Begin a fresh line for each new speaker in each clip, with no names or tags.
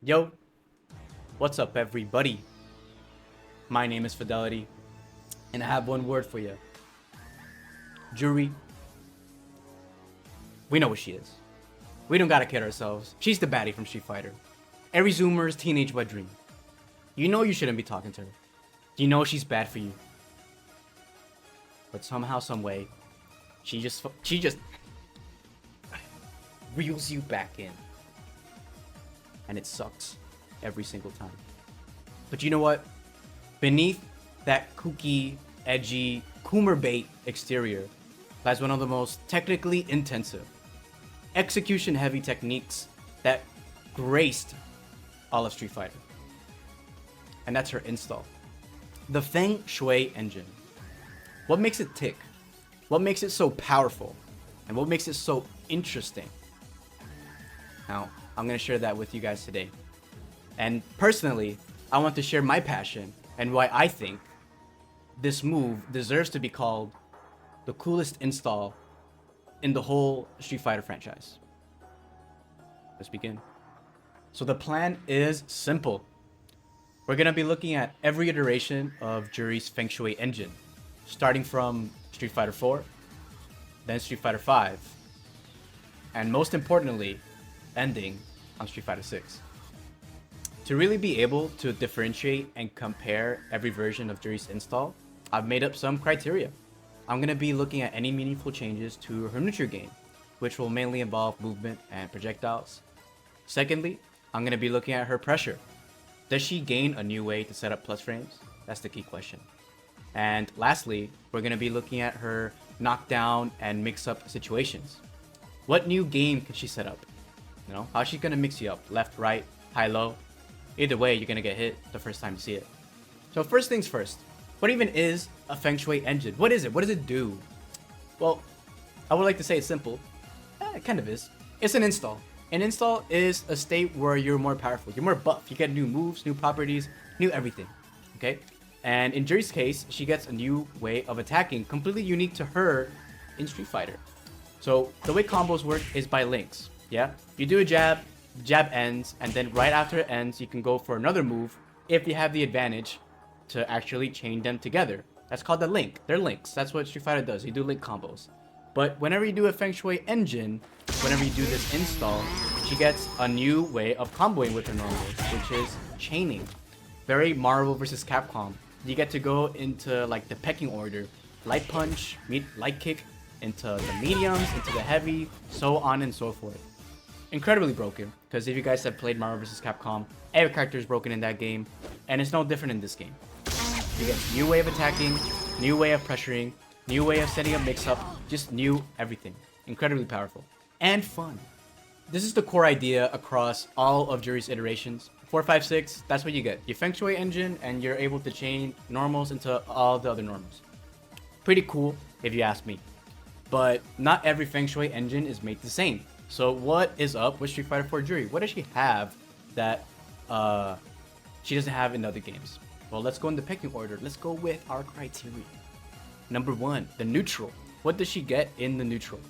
Yo, what's up, everybody? My name is Fidelity, and I have one word for you. Juri. We know what she is. We don't gotta kid ourselves. She's the baddie from Street Fighter. Every Zoomer's teenage wet dream. You know you shouldn't be talking to her. You know she's bad for you. But somehow, some way, she just reels you back in. And it sucks every single time. But you know what? Beneath that kooky, edgy, Coomer bait exterior lies one of the most technically intensive, execution-heavy techniques that graced all of Street Fighter. And that's her install. The Feng Shuei engine. What makes it tick? What makes it so powerful? And what makes it so interesting? Now, I'm going to share that with you guys today. And personally, I want to share my passion and why I think this move deserves to be called the coolest install in the whole Street Fighter franchise. Let's begin. So the plan is simple. We're going to be looking at every iteration of Juri's Feng Shui engine, starting from Street Fighter 4, then Street Fighter 5, and most importantly, ending on Street Fighter 6. To really be able to differentiate and compare every version of Juri's install, I've made up some criteria. I'm going to be looking at any meaningful changes to her neutral game, which will mainly involve movement and projectiles. Secondly, I'm going to be looking at her pressure. Does she gain a new way to set up plus frames? That's the key question. And lastly, we're going to be looking at her knockdown and mix-up situations. What new game can she set up? You know, how's she going to mix you up? Left, right, high, low? Either way, you're going to get hit the first time you see it. So first things first, what even is a Feng Shui engine? What is it? What does it do? Well, I would like to say it's simple. It kind of is. It's an install. An install is a state where you're more powerful. You're more buff. You get new moves, new properties, new everything. Okay? And in Juri's case, she gets a new way of attacking, completely unique to her in Street Fighter. So the way combos work is by links. Yeah? You do a jab, the jab ends, and then right after it ends, you can go for another move if you have the advantage to actually chain them together. That's called the link. They're links. That's what Street Fighter does. You do link combos. But whenever you do a Feng Shui engine, whenever you do this install, she gets a new way of comboing with her normals, which is chaining. Very Marvel vs. Capcom. You get to go into like the pecking order. Light punch, light kick, into the mediums, into the heavy, so on and so forth. Incredibly broken, because if you guys have played Marvel vs. Capcom, every character is broken in that game, and it's no different in this game. You get new way of attacking, new way of pressuring, new way of setting up mix-up, just new everything. Incredibly powerful. And fun. This is the core idea across all of Juri's iterations. 4, 5, 6, that's what you get. Your Feng Shui engine, and you're able to chain normals into all the other normals. Pretty cool, if you ask me. But not every Feng Shui engine is made the same. So what is up with Street Fighter 4 Juri? What does she have that she doesn't have in other games? Well, let's go in the pecking order. Let's go with our criteria. Number 1, the neutral. What does she get in the neutral?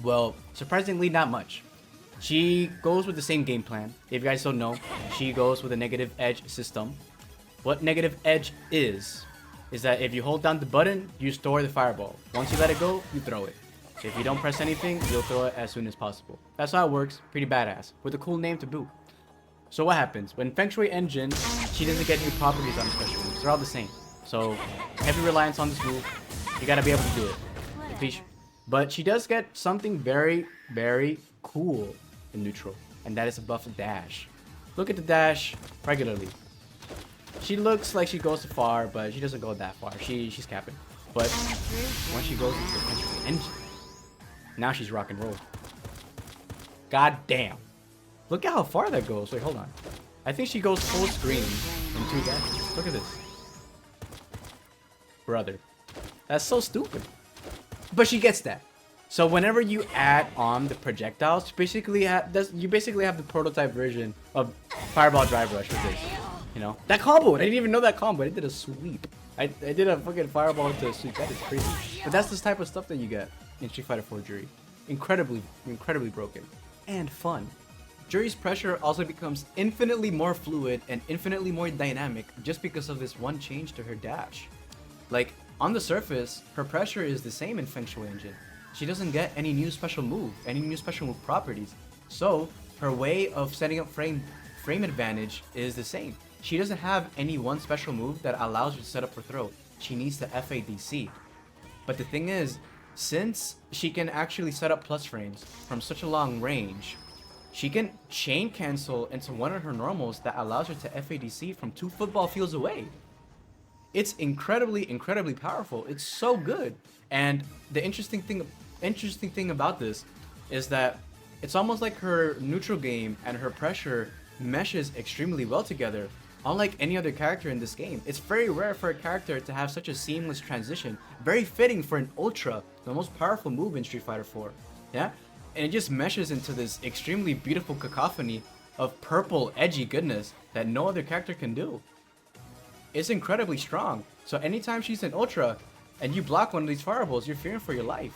Well, surprisingly, not much. She goes with the same game plan. If you guys don't know, she goes with a negative edge system. What negative edge is that if you hold down the button, you store the fireball. Once you let it go, you throw it. If you don't press anything, you'll throw it as soon as possible. That's how it works. Pretty badass. With a cool name to boot. So what happens? When Feng Shui engine, she doesn't get new properties on the special moves. They're all the same. So, heavy reliance on this move. You gotta be able to do it. But she does get something very, very cool in neutral. And that is a buff dash. Look at the dash regularly. She looks like she goes far, but she doesn't go that far. She's capping. But once she goes into the Feng Shui engine, now she's rock and roll. God damn. Look at how far that goes. Wait, hold on. I think she goes full screen in 2 dashes. Look at this. Brother. That's so stupid. But she gets that. So whenever you add on the projectiles, you basically have the prototype version of Fireball Drive Rush with this. You know? That combo! I didn't even know that combo. I did a sweep. I did a fucking fireball into a sweep. That is crazy. But that's the type of stuff that you get in Street Fighter 4 Juri. Incredibly broken. And fun. Juri's pressure also becomes infinitely more fluid and infinitely more dynamic just because of this one change to her dash. Like, on the surface, her pressure is the same in Feng Shui Engine. She doesn't get any new special move, any new special move properties. So, her way of setting up frame advantage is the same. She doesn't have any one special move that allows her to set up her throw. She needs to FADC. But the thing is, since she can actually set up plus frames from such a long range, she can chain cancel into one of her normals that allows her to FADC from 2 football fields away. It's incredibly, incredibly powerful. It's so good. And the interesting thing about this is that it's almost like her neutral game and her pressure meshes extremely well together. Unlike any other character in this game, it's very rare for a character to have such a seamless transition. Very fitting for an Ultra, the most powerful move in Street Fighter 4. Yeah? And it just meshes into this extremely beautiful cacophony of purple, edgy goodness that no other character can do. It's incredibly strong. So anytime she's in Ultra and you block one of these fireballs, you're fearing for your life.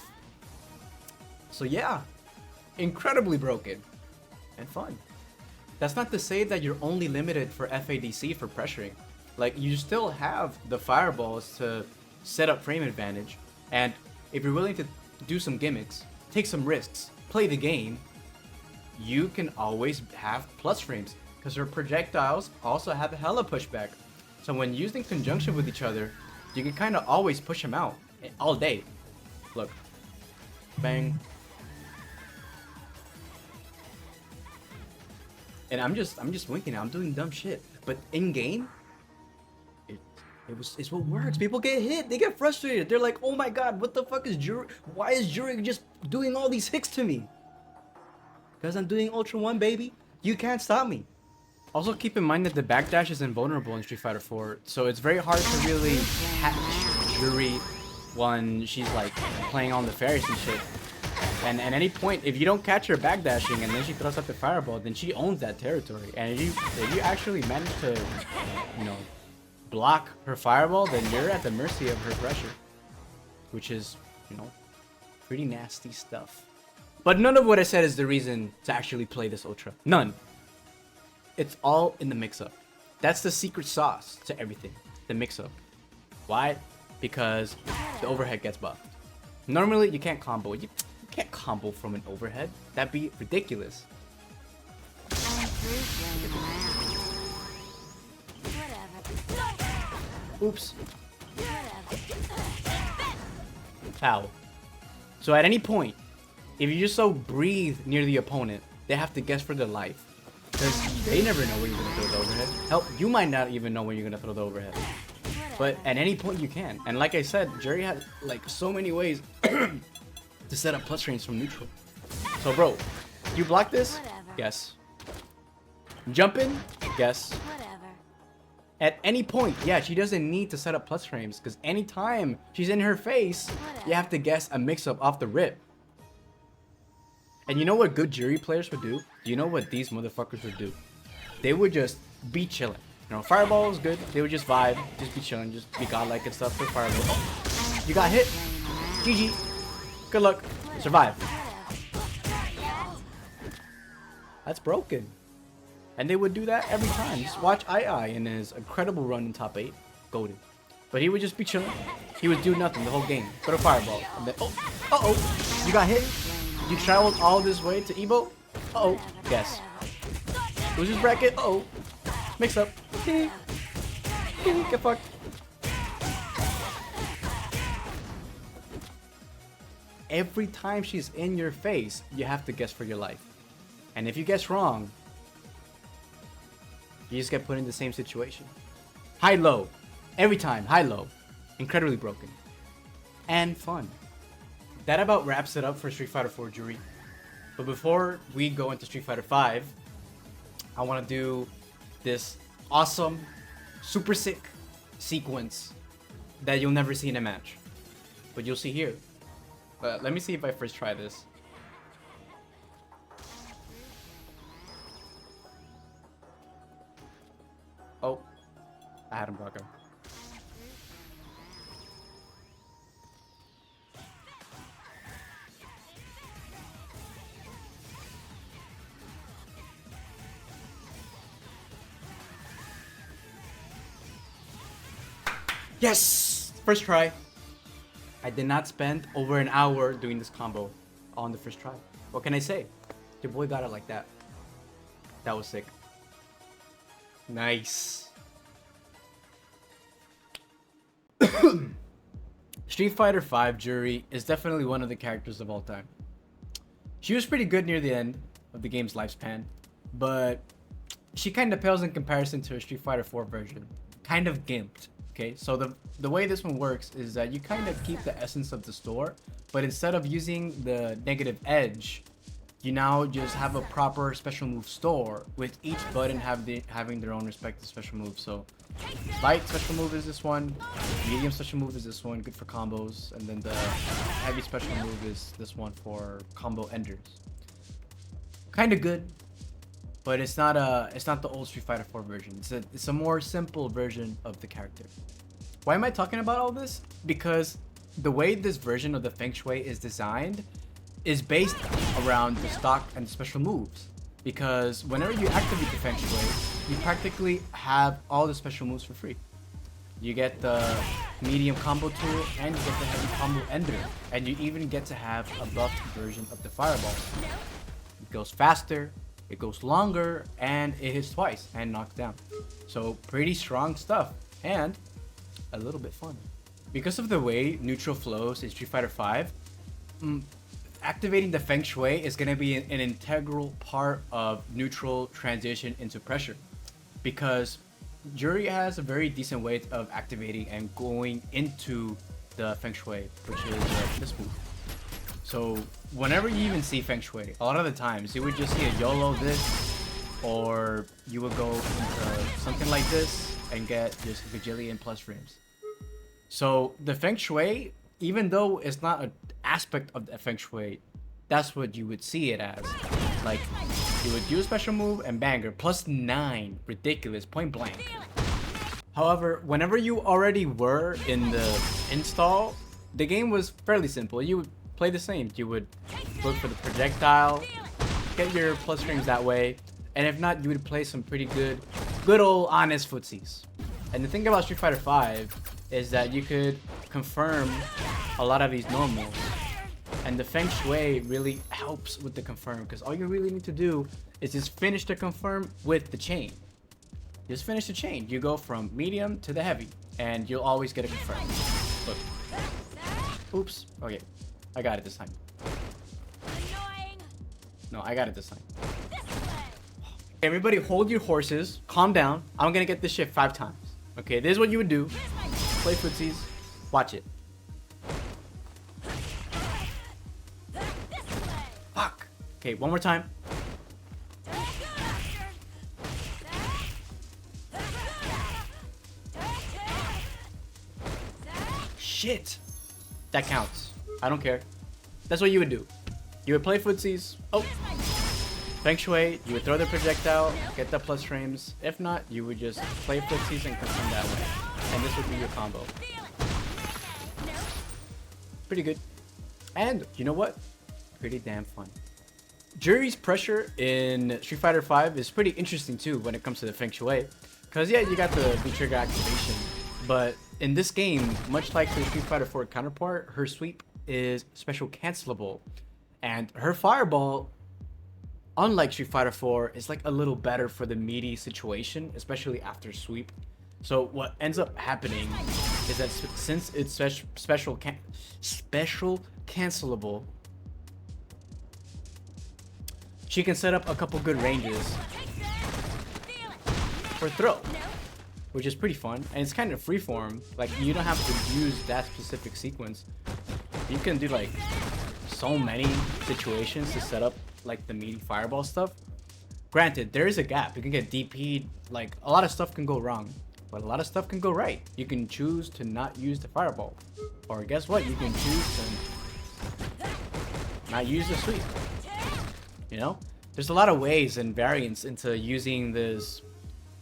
So yeah, incredibly broken and fun. That's not to say that you're only limited for FADC for pressuring. Like, you still have the fireballs to set up frame advantage, and if you're willing to do some gimmicks, take some risks, play the game, you can always have plus frames, because her projectiles also have a hella pushback. So when used in conjunction with each other, you can kind of always push them out all day. Look, bang. And I'm just winking. I'm doing dumb shit. But in game, it's what works. People get hit. They get frustrated. They're like, oh my god, what the fuck is Juri? Why is Juri just doing all these hits to me? Because I'm doing Ultra 1, baby. You can't stop me. Also, keep in mind that the backdash is invulnerable in Street Fighter 4, so it's very hard to really catch Juri when she's like playing on the fairies and shit. And at any point, if you don't catch her backdashing and then she throws up the fireball, then she owns that territory. And if you actually manage to, you know, block her fireball, then you're at the mercy of her pressure, which is, you know, pretty nasty stuff. But none of what I said is the reason to actually play this Ultra. None. It's all in the mix-up. That's the secret sauce to everything. The mix-up. Why? Because the overhead gets buffed. Normally, you can't combo. You can't combo from an overhead. That'd be ridiculous. Oops. Foul. So at any point, if you just so breathe near the opponent, they have to guess for their life. Because they never know when you're going to throw the overhead. Hell, you might not even know when you're going to throw the overhead. But at any point you can. And like I said, Juri had like so many ways to set up plus frames from neutral. So bro, you block this? Yes. Jump in? Yes. At any point, yeah, she doesn't need to set up plus frames, because anytime she's in her face, you have to guess a mix-up off the rip. And you know what good Juri players would do? You know what these motherfuckers would do? They would just be chilling. You know, fireball is good. They would just vibe, just be chilling, just be godlike and stuff for fireball. Oh, you got hit. GG. Good luck. Survive. That's broken. And they would do that every time. Just watch II in his incredible run in top 8. Goated. But he would just be chilling. He would do nothing the whole game. Put a fireball. And then, oh, uh-oh. You got hit. You traveled all this way to Evo? Uh-oh. Guess. Losers bracket? Uh-oh. Mix up. Get fucked. Every time she's in your face, you have to guess for your life. And if you guess wrong, you just get put in the same situation. High-low. Every time. High-low. Incredibly broken. And fun. That about wraps it up for Street Fighter 4 Juri. But before we go into Street Fighter 5, I want to do this awesome, super sick sequence that you'll never see in a match. But you'll see here. Let me see if I first try this. Oh, I had him broken. Yes! First try. I did not spend over an hour doing this combo on the first try. What can I say? Your boy got it like that. That was sick. Nice. Street Fighter V Juri is definitely one of the characters of all time. She was pretty good near the end of the game's lifespan, but she kind of pales in comparison to a Street Fighter 4 version. Kind of gimped. Okay, so the way this one works is that you kind of keep the essence of the store, but instead of using the negative edge, you now just have a proper special move store with each button having their own respective special move. So light special move is this one, medium special move is this one, good for combos, and then the heavy special move is this one for combo enders. Kind of good, but it's not the old Street Fighter 4 version. It's a more simple version of the character. Why am I talking about all this? Because the way this version of the Feng Shuei is designed is based around the stock and special moves. Because whenever you activate the Feng Shuei, you practically have all the special moves for free. You get the medium combo tool and you get the heavy combo ender. And you even get to have a buffed version of the fireball. It goes faster, it goes longer, and it hits twice and knocks down. So pretty strong stuff and a little bit fun. Because of the way neutral flows in Street Fighter V, activating the Feng Shuei is going to be an integral part of neutral transition into pressure. Because Juri has a very decent way of activating and going into the Feng Shuei, which is this move. So whenever you even see Feng Shuei, a lot of the times you would just see a YOLO this, or you would go into something like this and get just a gajillion plus frames. So the Feng Shuei, even though it's not an aspect of the Feng Shuei, that's what you would see it as. Like, you would do a special move and banger, +9, ridiculous, point blank. However, whenever you already were in the install, the game was fairly simple. You would play the same. You would look for the projectile, get your plus frames that way, and if not, you would play some pretty good old honest footsies. And the thing about Street Fighter V is that you could confirm a lot of these normals, and the Feng Shuei really helps with the confirm, because all you really need to do is just finish the confirm with the chain. Just finish the chain. You go from medium to the heavy, and you'll always get a confirm. Look. Oops. Okay. I got it this time. No, I got it this time. Everybody hold your horses. Calm down. I'm gonna get this shit 5 times. Okay, this is what you would do. Play footsies. Watch it. Fuck. Okay, one more time. Shit. That counts. I don't care. That's what you would do. You would play footsies. Oh. Feng Shuei, you would throw the projectile, get the plus frames. If not, you would just play footsies and confirm that way. And this would be your combo. Pretty good. And you know what? Pretty damn fun. Juri's pressure in Street Fighter V is pretty interesting too when it comes to the Feng Shuei. Because yeah, you got the V-trigger activation. But in this game, much like the Street Fighter 4 counterpart, her sweep is special cancelable. And her fireball, unlike Street Fighter 4, is like a little better for the meaty situation, especially after sweep. So what ends up happening is that since it's special cancelable, she can set up a couple good ranges for throw, which is pretty fun. And it's kind of freeform. Like, you don't have to use that specific sequence. You can do like so many situations to set up like the meaty fireball stuff. Granted, there is a gap. You can get DP'd. Like, a lot of stuff can go wrong, but a lot of stuff can go right. You can choose to not use the fireball, or guess what? You can choose to not use the sweep. You know, there's a lot of ways and variants into using this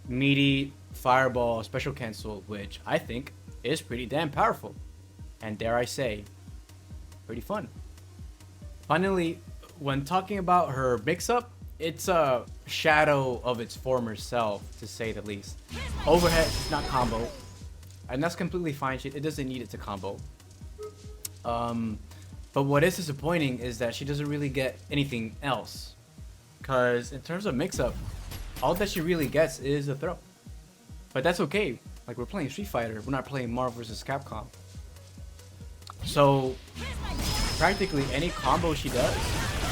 meaty fireball special cancel, which I think is pretty damn powerful, and dare I say, pretty fun. Finally, when talking about her mix-up, it's a shadow of its former self, to say the least. Overhead is not combo. and that's completely fine. It doesn't need it to combo. But what is disappointing is that she doesn't really get anything else. Because in terms of mix-up, all that she really gets is a throw. But that's okay. Like, we're playing Street Fighter. We're not playing Marvel vs. Capcom. So, practically any combo she does,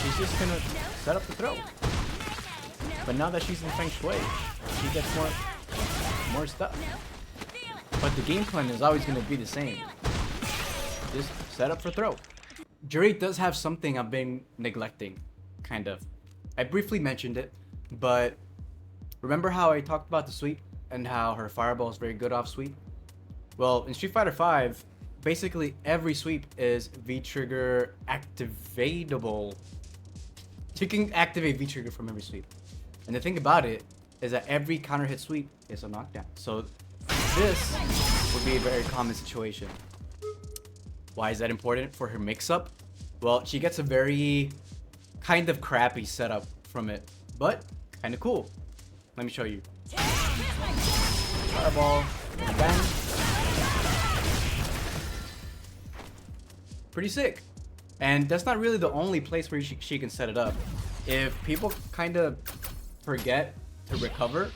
she's just gonna set up the throw. But now that she's in Feng Shuei, she gets more stuff. But the game plan is always gonna be the same. Just set up for throw. Juri does have something I've been neglecting, kind of. I briefly mentioned it, but remember how I talked about the sweep and how her fireball is very good off sweep? Well, in Street Fighter V, basically every sweep is V-trigger activatable. You can activate V-trigger from every sweep. And the thing about it is that every counter hit sweep is a knockdown. So this would be a very common situation. Why is that important for her mix-up? Well, she gets a very kind of crappy setup from it, but kind of cool. Let me show you. Fireball, bang. Pretty sick. And that's not really the only place where she can set it up. If people kind of forget to recover,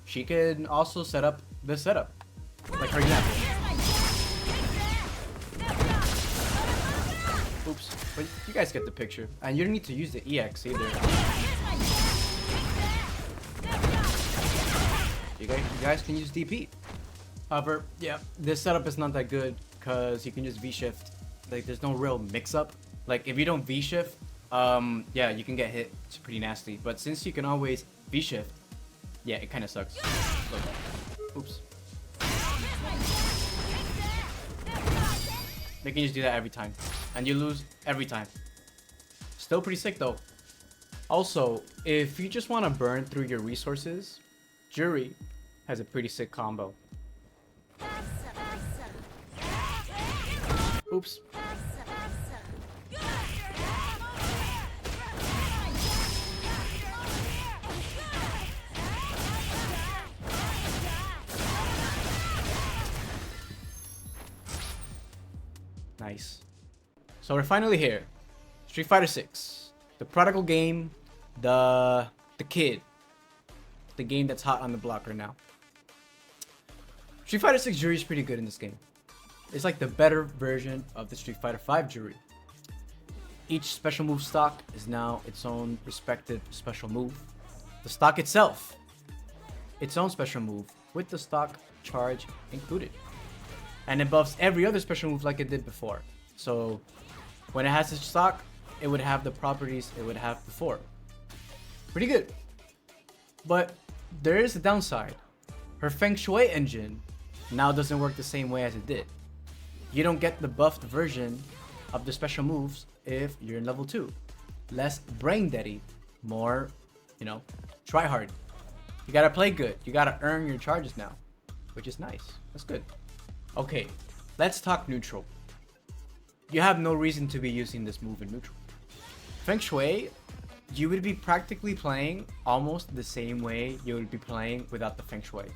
she can also set up this setup. Like, for example. Oops. But you guys get the picture. And you don't need to use the EX either. You guys can use DP. However, yeah, this setup is not that good because you can just V-shift. Like, there's no real mix-up. Like, if you don't V-shift, yeah, you can get hit. It's pretty nasty. But since you can always V-shift, yeah, it kind of sucks. Look. Oops. They can just do that every time. And you lose every time. Still pretty sick though. Also, if you just want to burn through your resources, Juri has a pretty sick combo. Oops. Nice. So we're finally here. Street Fighter 6. The prodigal game, the kid. The game that's hot on the block right now. Street Fighter 6 Juri is pretty good in this game. It's like the better version of the Street Fighter 5 Juri. Each special move stock is now its own respective special move. The stock itself, its own special move with the stock charge included. And it buffs every other special move like it did before. So when it has its stock, it would have the properties it would have before. Pretty good. But there is a downside. Her Feng Shuei engine now doesn't work the same way as it did. You don't get the buffed version of the special moves if you're in level 2. Less brain deady, more, you know, try hard. You gotta play good. You gotta earn your charges now, which is nice. That's good. Okay, let's talk neutral. You have no reason to be using this move in neutral. Feng Shuei, you would be practically playing almost the same way you would be playing without the Feng Shuei.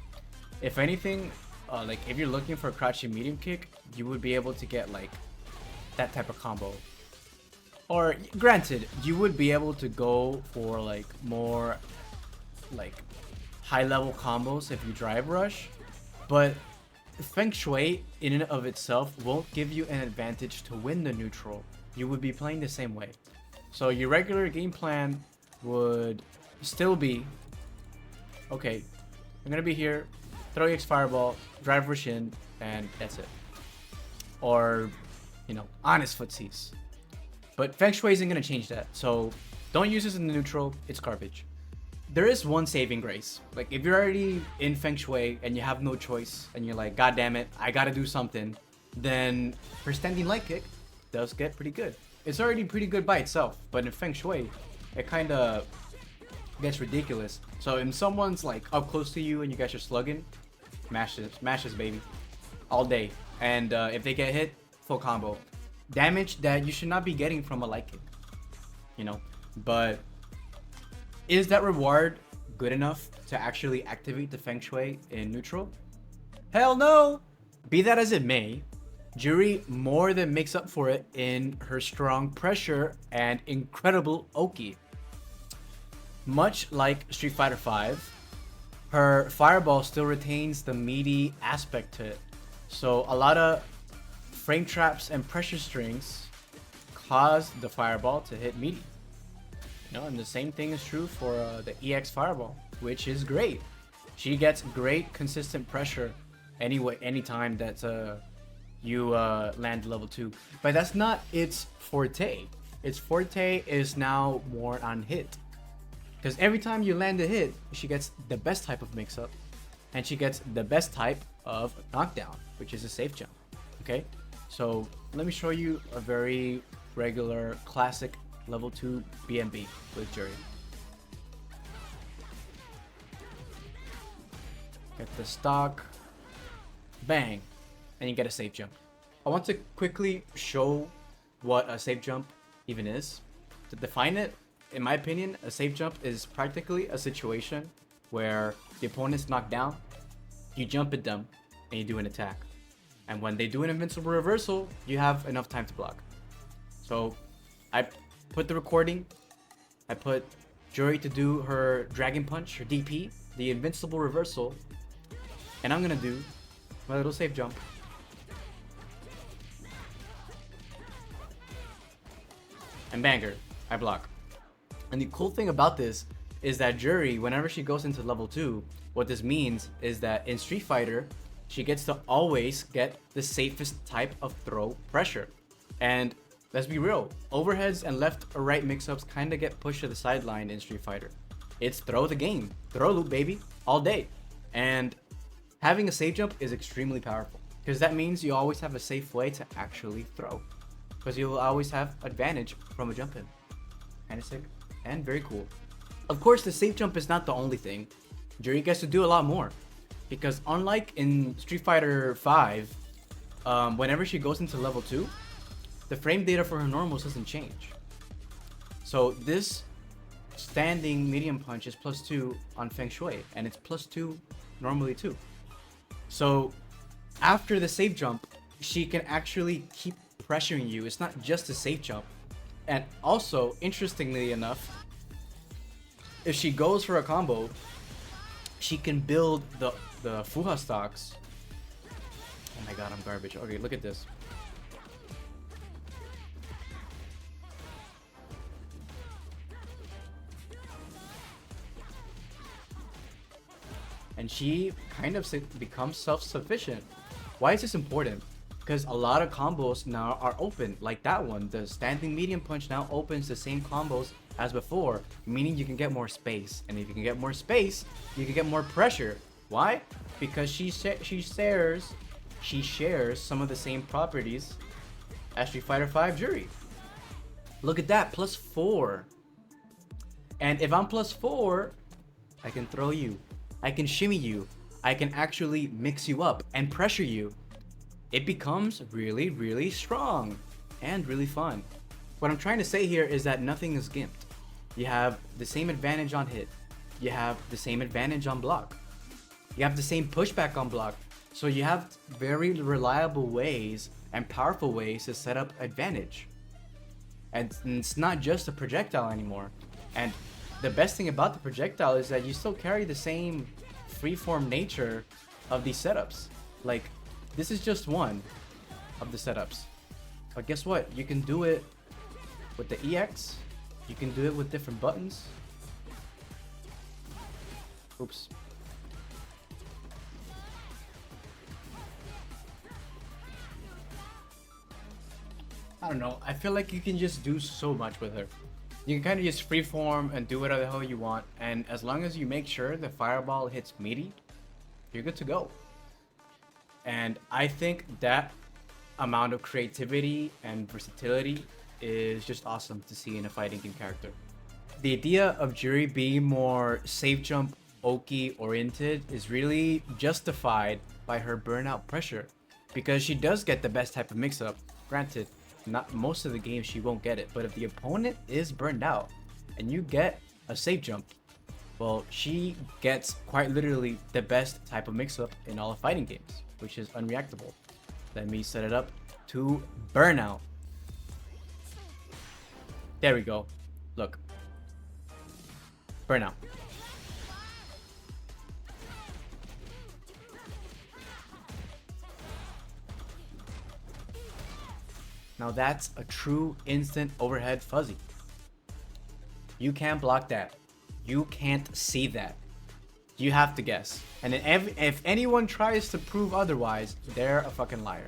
If anything, like if you're looking for a crouching medium kick, you would be able to get like that type of combo. Or granted, you would be able to go for like more like high level combos if you drive rush, but Feng Shuei in and of itself won't give you an advantage to win the neutral. You would be playing the same way. So your regular game plan would still be, okay, I'm gonna be here, throw EX Fireball, drive rush in, and that's it. Or, you know, honest footsies. But Feng Shuei isn't gonna change that. So don't use this in the neutral, it's garbage. There is one saving grace. Like if you're already in Feng Shuei and you have no choice and you're like, God damn it, I gotta do something, then her standing light kick does get pretty good. It's already pretty good by itself, but in Feng Shuei, it kind of gets ridiculous. So if someone's like up close to you and you guys are slugging, smash this baby, all day. And if they get hit, full combo. Damage that you should not be getting from a light kick, you know. But is that reward good enough to actually activate the Feng Shuei in neutral? Hell no! Be that as it may, Juri more than makes up for it in her strong pressure and incredible Oki. Much like Street Fighter V, her fireball still retains the meaty aspect to it. So a lot of frame traps and pressure strings cause the fireball to hit meaty. You know, and the same thing is true for the EX fireball, which is great. She gets great consistent pressure anytime that you land level 2. But that's not its forte. Its forte is now more on hit. Because every time you land a hit, she gets the best type of mix-up. And she gets the best type of knockdown, which is a safe jump. Okay? So let me show you a very regular, classic level 2 BMB with Juri. Get the stock. Bang. And you get a safe jump. I want to quickly show what a safe jump even is. To define it, in my opinion, a safe jump is practically a situation where the opponent's knocked down, you jump at them, and you do an attack. And when they do an invincible reversal, you have enough time to block. So I put the recording, I put Juri to do her Dragon Punch, her DP, the invincible reversal, and I'm gonna do my little safe jump. And banger, I block. And the cool thing about this is that Juri, whenever she goes into level 2, what this means is that in Street Fighter, she gets to always get the safest type of throw pressure. And let's be real, overheads and left or right mix-ups kind of get pushed to the sideline in Street Fighter. It's throw the game, throw loop baby, all day. And having a safe jump is extremely powerful because that means you always have a safe way to actually throw. Because you'll always have advantage from a jump in. Kind of sick and very cool. Of course, the safe jump is not the only thing. Juri gets to do a lot more. Because unlike in Street Fighter V, whenever she goes into level 2, the frame data for her normals doesn't change. So this standing medium punch is +2 on Feng Shuei, and it's +2 normally too. So after the safe jump, she can actually keep pressuring you. It's not just a safe jump. And also, interestingly enough, if she goes for a combo, she can build the Fuha stocks. Oh my god, I'm garbage. Okay, look at this. And she kind of becomes self-sufficient. Why is this important? Because a lot of combos now are open, like that one. The standing medium punch now opens the same combos as before, meaning you can get more space. And if you can get more space, you can get more pressure. Why? Because she shares some of the same properties as Street Fighter V Juri. Look at that, +4. And if I'm +4, I can throw you, I can shimmy you, I can actually mix you up and pressure you. It becomes really, really strong and really fun. What I'm trying to say here is that nothing is gimped. You have the same advantage on hit. You have the same advantage on block. You have the same pushback on block. So you have very reliable ways and powerful ways to set up advantage. And it's not just a projectile anymore. And the best thing about the projectile is that you still carry the same freeform nature of these setups. Like, this is just one of the setups. But guess what? You can do it with the EX. You can do it with different buttons. Oops. I don't know. I feel like you can just do so much with her. You can kind of just freeform and do whatever the hell you want. And as long as you make sure the fireball hits meaty, you're good to go. And I think that amount of creativity and versatility is just awesome to see in a fighting game character. The idea of Juri being more safe jump Oki oriented is really justified by her burnout pressure, because she does get the best type of mix-up. Granted, not most of the games she won't get it, but if the opponent is burned out and you get a safe jump, Well, she gets quite literally the best type of mix-up in all of fighting games, which is unreactable. Let me set it up to Burnout. There we go. Look. Burnout. Now that's a true instant overhead fuzzy. You can't block that. You can't see that. You have to guess. And if anyone tries to prove otherwise, they're a fucking liar.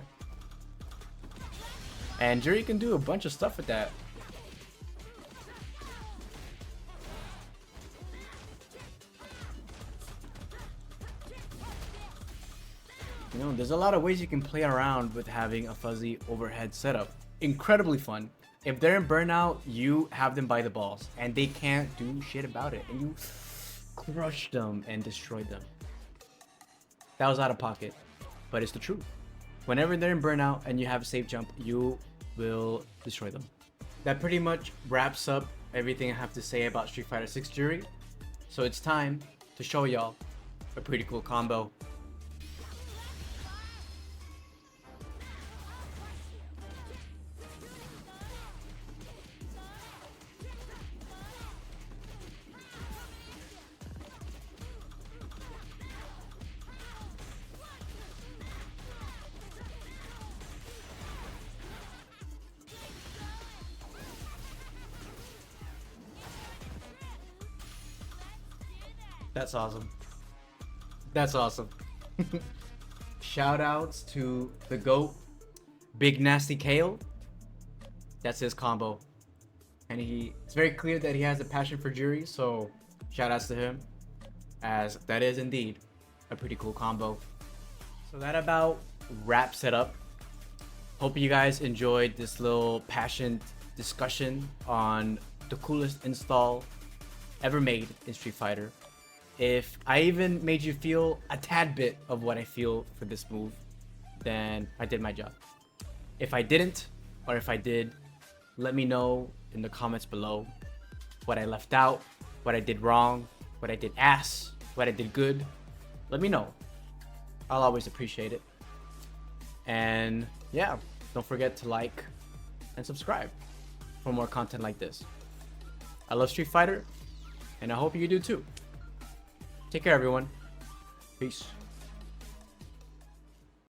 And Juri can do a bunch of stuff with that. You know, there's a lot of ways you can play around with having a fuzzy overhead setup. Incredibly fun. If they're in Burnout, you have them by the balls, and they can't do shit about it, and you crush them and destroy them. That was out of pocket, but it's the truth. Whenever they're in Burnout and you have a safe jump, you will destroy them. That pretty much wraps up everything I have to say about Street Fighter 6 Juri. So it's time to show y'all a pretty cool combo. That's awesome. That's awesome. Shout outs to the GOAT, Big Nasty Kale. That's his combo. And it's very clear that he has a passion for Juri, so shout outs to him, as that is indeed a pretty cool combo. So that about wraps it up. Hope you guys enjoyed this little passionate discussion on the coolest install ever made in Street Fighter. If I even made you feel a tad bit of what I feel for this move, then I did my job. If I didn't, or if I did, let me know in the comments below what I left out, what I did wrong, what I did ass, what I did good. Let me know. I'll always appreciate it. And yeah, don't forget to like and subscribe for more content like this. I love Street Fighter, and I hope you do too. Take care, everyone. Peace.